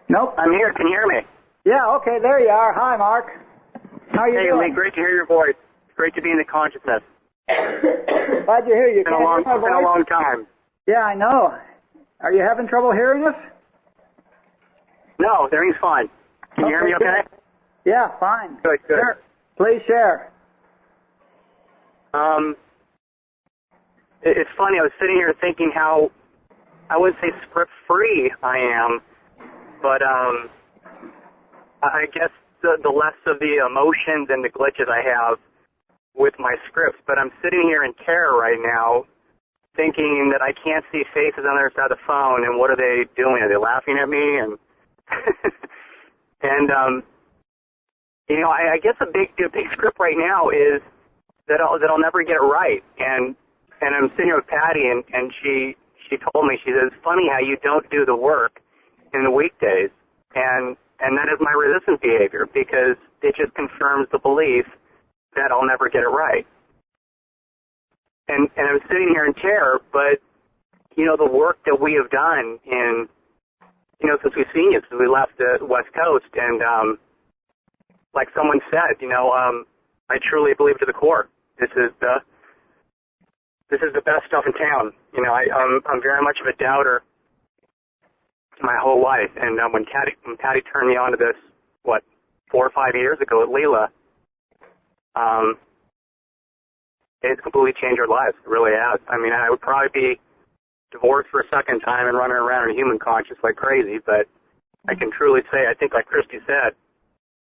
[SPEAKER 1] Nope.
[SPEAKER 6] I'm here. Can you hear me?
[SPEAKER 1] Yeah, okay, there you are. Hi, Mark. How are you doing?
[SPEAKER 6] Lee, great to hear your voice. It's great to be in the consciousness.
[SPEAKER 1] Glad to hear you.
[SPEAKER 6] It's been a long time.
[SPEAKER 1] Yeah, I know. Are you having trouble hearing us?
[SPEAKER 6] No, everything's fine. Can you hear me okay?
[SPEAKER 1] Yeah, fine.
[SPEAKER 6] Good.
[SPEAKER 1] Sure. Please share.
[SPEAKER 6] It's funny, I was sitting here thinking how, I wouldn't say script-free I am, but I guess the less of the emotions and the glitches I have with my scripts. But I'm sitting here in terror right now, thinking that I can't see faces on the other side of the phone, and what are they doing? Are they laughing at me? And and I guess a big script right now is that I'll never get it right. And I'm sitting here with Patty, and she told me, she says, it's funny how you don't do the work in the weekdays, and that is my resistant behavior, because it just confirms the belief that I'll never get it right. And I'm sitting here in terror, but the work that we have done in since we've seen you, since we left the West Coast, and like someone said, I truly believe to the core. This is the best stuff in town. I'm very much of a doubter my whole life, and when Patty turned me on to this, 4 or 5 years ago at Leelaa, it's completely changed our lives. It really has. I mean, I would probably be divorced for a second time and running around in human conscious like crazy, but I can truly say, I think like Christy said,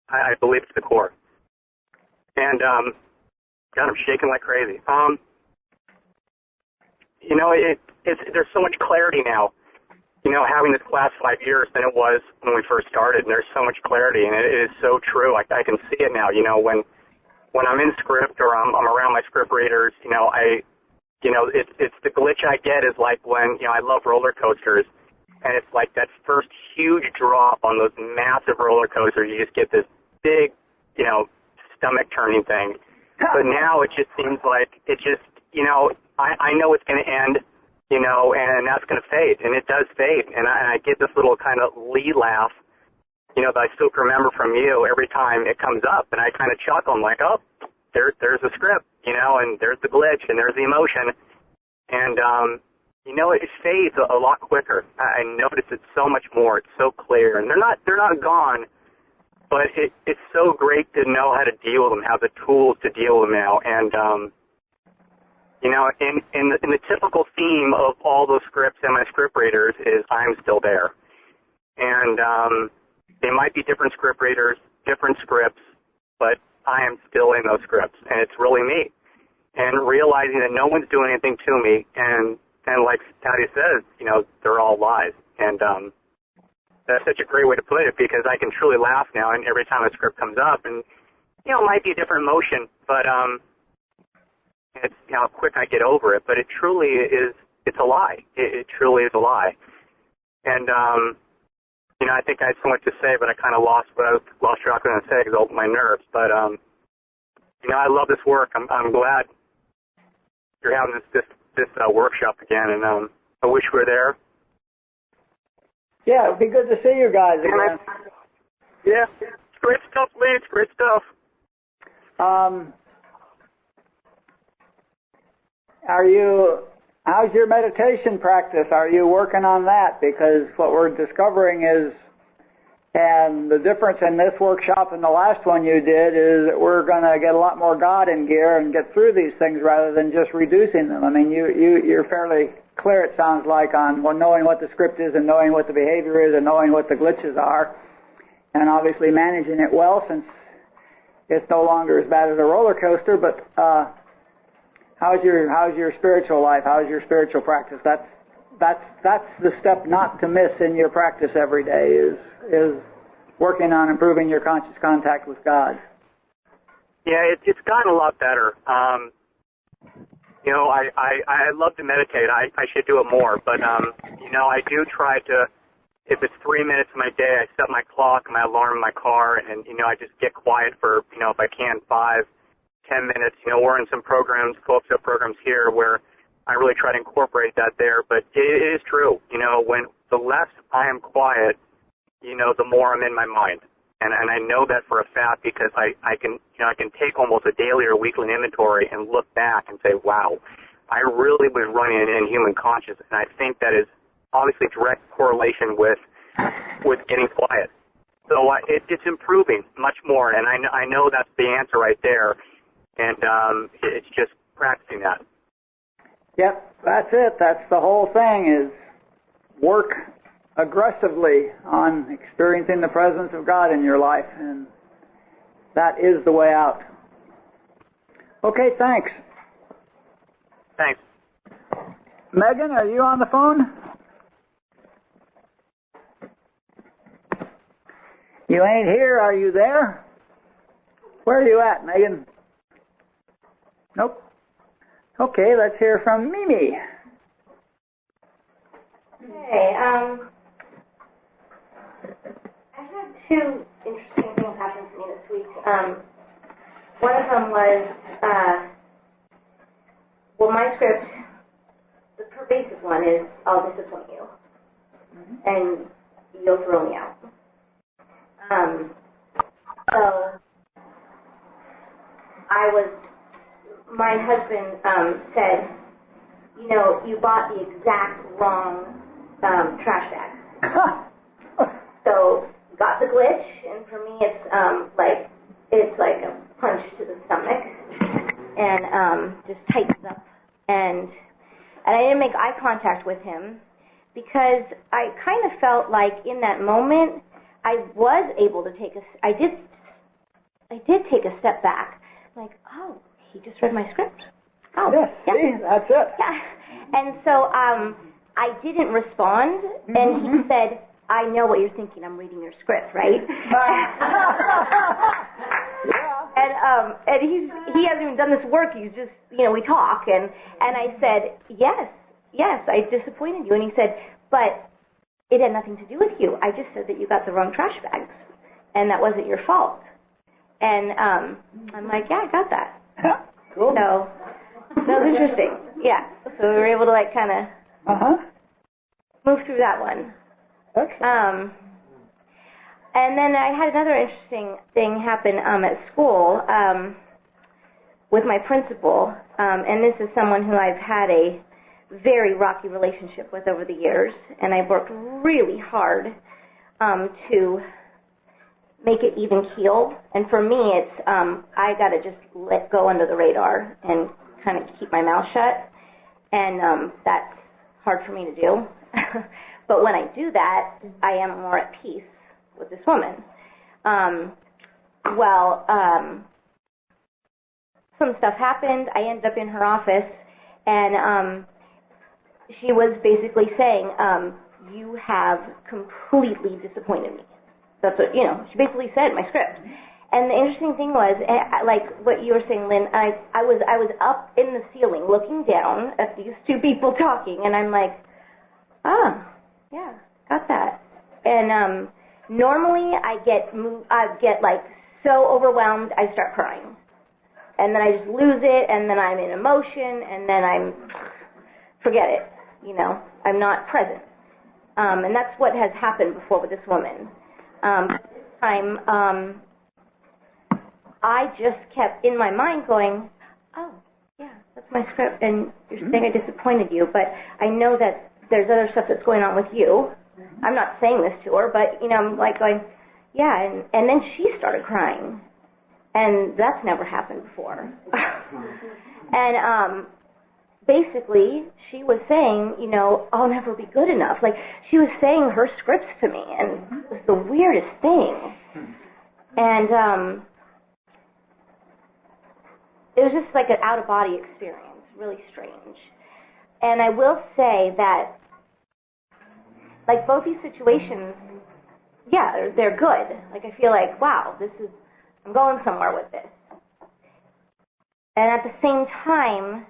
[SPEAKER 6] I believe it's the core. And, God, I'm shaking like crazy. You know, there's so much clarity now, you know, having this class 5 years than it was when we first started, and there's so much clarity, and it is so true. I can see it now, you know, when I'm in script or I'm around my script readers, you know, it's the glitch I get is like when, you know, I love roller coasters, and it's like that first huge drop on those massive roller coasters, you just get this big, you know, stomach turning thing. But now it just seems like it just, you know, I know it's going to end, you know, and that's going to fade, and it does fade. And I get this little kind of Lee laugh, you know, that I still can remember from you every time it comes up, and I kind of chuckle. I'm like, oh, there's the script, you know, and there's the glitch, and there's the emotion. And, you know, it fades a lot quicker. I notice it so much more. It's so clear. And they're not gone, but it's so great to know how to deal with them, have the tools to deal with them now. And, you know, in the typical theme of all those scripts and my script readers is I'm still there. And they might be different script readers, different scripts, but I am still in those scripts, and it's really me. And realizing that no one's doing anything to me, and like Patty says, you know, they're all lies. And that's such a great way to put it, because I can truly laugh now, and every time a script comes up, and, you know, it might be a different emotion, but it's, you know, how quick I get over it, but it truly is, it's a lie. It truly is a lie. And, you know, I think I had so much to say, but I kind of lost track of what I was going to say because of my nerves. But, you know, I love this work. I'm glad you're having this workshop again, and I wish we were there.
[SPEAKER 1] Yeah, it would be good to see you guys again.
[SPEAKER 6] Yeah, it's great stuff, Lee. It's great stuff. How's your meditation practice? Are you working on that? Because what we're discovering is, and the difference in this workshop and the last one you did is that we're going to get a lot more God in gear and get through these things rather than just reducing them. I mean, you're fairly clear, it sounds like, on knowing what the script is and knowing what the behavior is and knowing what the glitches are, and obviously managing it well since it's no longer as bad as a roller coaster. But how's your spiritual life? How's your spiritual practice? That's the step not to miss in your practice every day is working on improving your conscious contact with God. Yeah, it's gotten a lot better. You know, I love to meditate. I should do it more, but you know, I do try to. If it's 3 minutes of my day, I set my clock, my alarm in my car, and you know, I just get quiet for, you know, if I can, 5-10 minutes. You know, we're in some programs, co-op programs here, where I really try to incorporate that there. But it is true. You know, when the less I am quiet, you know, the more I'm in my mind. And I know that for a fact because I can take almost a daily or weekly inventory and look back and say, wow, I really was running in human consciousness. And I think that is obviously direct correlation with getting quiet. So it's improving much more, and I know that's the answer right there. And it's just practicing that.
[SPEAKER 1] Yep, that's it. That's the whole thing, is work aggressively on experiencing the presence of God in your life, and that is the way out. Okay, thanks.
[SPEAKER 6] Thanks.
[SPEAKER 1] Megan, are you on the phone? You ain't here, are you there? Where are you at, Megan? Nope. Okay, let's hear from Mimi.
[SPEAKER 4] Hey, I had two interesting things happen to me this week. One of them was, well, my script, the pervasive one is, I'll disappoint you, and you'll throw me out. So my husband said, you know, you bought the exact wrong trash bag. So got the glitch, and for me it's like a punch to the stomach.
[SPEAKER 7] and just tightens up. And I didn't make eye contact with him because I kind of felt like in that moment I was able to I did take a step back. Like, oh, he just read my script. Oh,
[SPEAKER 1] yes,
[SPEAKER 7] yeah.
[SPEAKER 1] See, that's it.
[SPEAKER 7] Yeah. And so I didn't respond, and he said, I know what you're thinking. I'm reading your script, right? And he hasn't even done this work. He's just, we talk, and I said, yes, I disappointed you. And he said, but it had nothing to do with you. I just said that you got the wrong trash bags, and that wasn't your fault. And I'm like, yeah, I got that.
[SPEAKER 1] Cool.
[SPEAKER 7] So that was interesting. Yeah. So we were able to kind of move through that one.
[SPEAKER 1] Okay.
[SPEAKER 7] And then I had another interesting thing happen at school with my principal, and this is someone who I've had a very rocky relationship with over the years, and I've worked really hard to make it even keel. And for me, it's I got to just let go under the radar and kind of keep my mouth shut, and that's hard for me to do. But when I do that, I am more at peace with this woman. Some stuff happened. I ended up in her office, and she was basically saying, you have completely disappointed me. That's what, she basically said in my script. And the interesting thing was, like what you were saying, Lynn, I was up in the ceiling looking down at these two people talking, and I'm like, yeah, got that. And normally I get like so overwhelmed I start crying, and then I just lose it, and then I'm in emotion, and then forget it. I'm not present. And that's what has happened before with this woman. This time, I just kept in my mind going, oh, yeah, that's my script, and you're saying I disappointed you, but I know that there's other stuff that's going on with you. I'm not saying this to her, but, I'm like going, yeah, and then she started crying, and that's never happened before. And basically, she was saying, I'll never be good enough. Like, she was saying her scripts to me, and it was the weirdest thing. And it was just like an out-of-body experience, really strange. And I will say that, like, both these situations, yeah, they're good. Like, I feel like, wow, I'm going somewhere with this. And at the same time,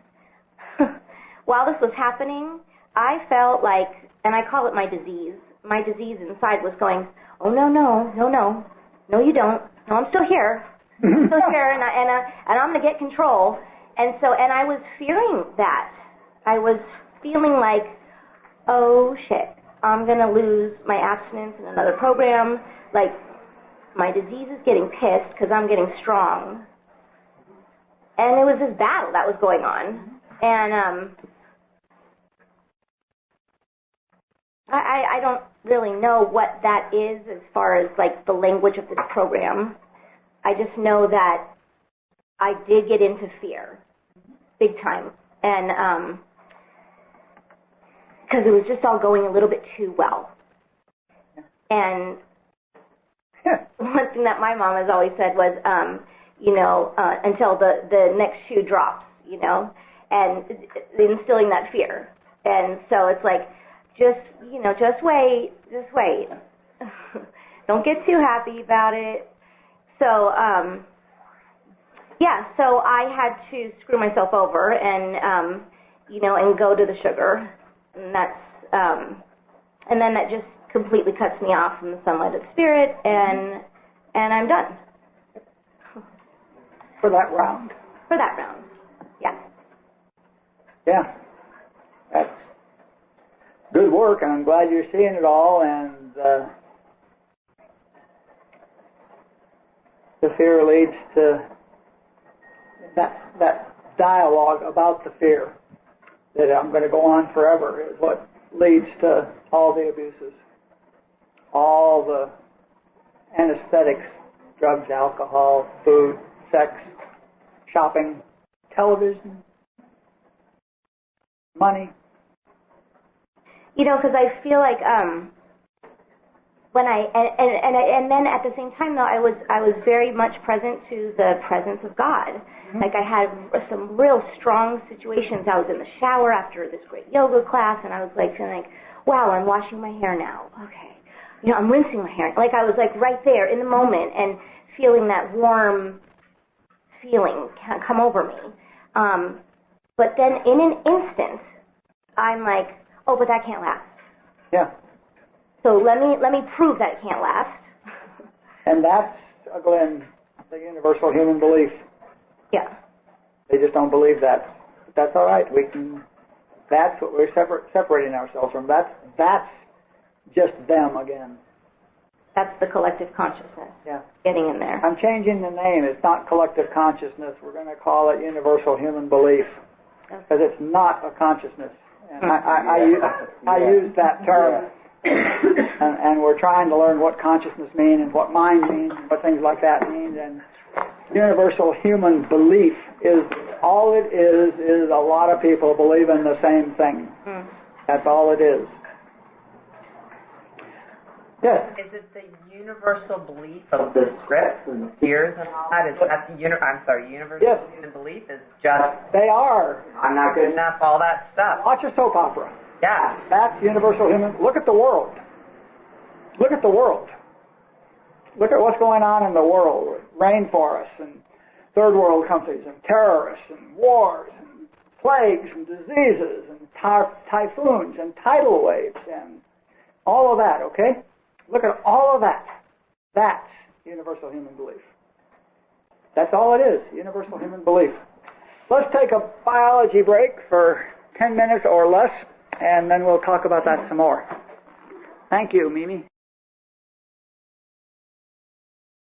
[SPEAKER 7] while this was happening, I felt like, and I call it my disease inside was going, oh, no, you don't. No, I'm still here. I'm still here, and I'm going to get control. And I was fearing that. I was feeling like, oh, shit, I'm going to lose my abstinence in another program. Like, my disease is getting pissed because I'm getting strong. And it was this battle that was going on. And I don't really know what that is as far as, like, the language of this program. I just know that I did get into fear, big time. And because it was just all going a little bit too well. And one thing that my mom has always said was, until the next shoe drops, and instilling that fear. And so it's like, just wait. Don't get too happy about it. So, so I had to screw myself over and, and go to the sugar. And that's, and then that just completely cuts me off from the sunlight of spirit, and I'm done.
[SPEAKER 1] For that round. Yeah. Yeah. That's good work, and I'm glad you're seeing it all, and the fear leads to that dialogue about the fear that I'm going to go on forever is what leads to all the abuses, all the anesthetics, drugs, alcohol, food, sex, shopping, television, money.
[SPEAKER 7] You know, because I feel like when and then at the same time though, I was very much present to the presence of God. Mm-hmm. Like I had some real strong situations. I was in the shower after this great yoga class, and I was like feeling like, wow, I'm washing my hair now. Okay, you know, I'm rinsing my hair. Like I was like right there in the moment and feeling that warm feeling come over me. But then in an instant, I'm like, oh, but that can't last.
[SPEAKER 1] Yeah.
[SPEAKER 7] So let me prove that it can't last.
[SPEAKER 1] And that's, Glenn, the universal human belief.
[SPEAKER 7] Yeah.
[SPEAKER 1] They just don't believe that. But that's all right. We can. That's what we're separating ourselves from. That's just them again.
[SPEAKER 7] That's the collective consciousness.
[SPEAKER 1] Yeah.
[SPEAKER 7] Getting in there.
[SPEAKER 1] I'm changing the name. It's not collective consciousness. We're going to call it universal human belief, because it's not a consciousness. And I use that term, and we're trying to learn what consciousness means and what mind means and what things like that mean. And universal human belief is all it is a lot of people believe in the same thing. That's all it is. Yes.
[SPEAKER 5] Is it the universal belief of the scripts and fears and all that? Is that the universal
[SPEAKER 1] Yes.
[SPEAKER 5] human belief is just
[SPEAKER 1] They are.
[SPEAKER 5] I'm not good enough, all that stuff.
[SPEAKER 1] Watch a soap opera.
[SPEAKER 5] Yeah.
[SPEAKER 1] That's universal human. Look at the world. Look at the world. Look at what's going on in the world with rainforests and third world countries and terrorists and wars and plagues and diseases and typhoons and tidal waves and all of that, okay? Look at all of that. That's universal human belief. That's all it is, universal human belief. Let's take a biology break for 10 minutes or less, and then we'll talk about that some more. Thank you, Mimi.